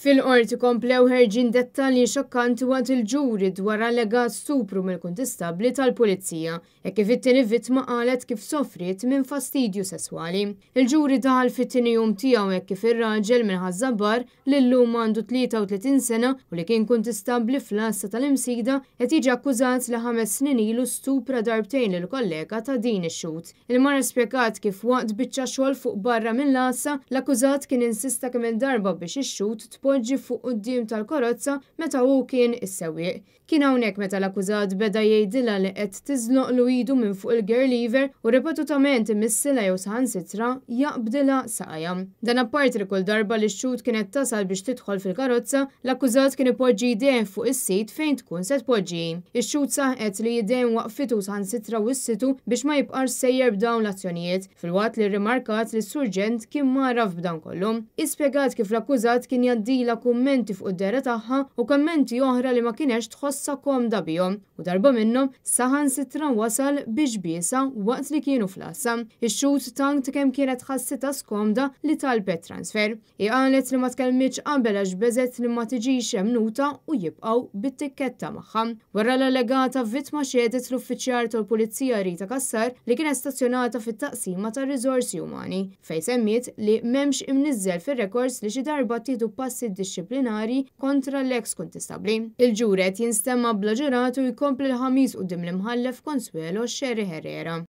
Fil-qorti komplew ħerġin dettalji xokkanti waqt il-ġuri dwar allegat stupru mill-kuntistabli tal-pulizija e kif it-tieni vittma qalet kif sofriet minn fastidju sesswali. Il-ġuri daħal fit-tieni jum tiegħu hekk kif ir-raġel minn Ħażabbar li llum għandu 33 sena u li kien kuntistabli fl-Assa tal-Imsida qed jiġi akkużat li 5 snin ilu stupra darbtejn lill-kollega ta' din ix-xhud. Il-mara spjegat kif waqt biċċa xogħol fuq barra mill-Assa l-akkużat kien insista kemm il-darba biex ix-xhud tpoġġi fuq quddiem tal-karozza meta hu kien is-sewwieq. Kien hawnhekk meta l-akkużat beda jgħidilha li qed tiżloqlu idu minn fuq il-gear lever u ripetutament imissila jew saħansitra jaqbdilha saqajja. Dan apparti li kull darba li x-xhud kienet tasal biex tidħol fil-karozza, l-akkużat kien ipoġġi jdejn fuq is-sit fejn tkun se tpoġġi. Ix-xhud saħqet li jdejn waqfitu saħansitra wissitu biex ma jibqax sejjer b'dawn l-azzjonijiet, filwaqt li rrimarkat li s-surġent kien maraf b'dan kollu. Ispjegat kif l-akkużat kien jaddila kummenti fuq id-dera tagħha u kummenti oħra li ma kienx tħossha komda bihom u darba minnhom saħansitra wasal biex biesa waqt li kienu fl-Assa. Ix-xhud tant kemm kienet ħassitha skomda li talbet transfer. Hi qalet li ma tkellmitx qabel għax beżet li ma tiġix hemmnuta u jibqgħu bit-tikketta magħha. Wara l-allegata vittma xedet l-uffiċjar tal-Pulizija Rita Kassar li kienet stazzjonata fit-taqsima tar-riżorsi umani fejn semmiet li m'hemmx imniżżel fir-rekords li xi darba tieħdu passi disciplinari kontra l-eks kuntistabli. Il-ġuret jinstemma bla ġuratu jkompli l-ħamis quddiem l-imħallef Consuelo Xerri Herrera.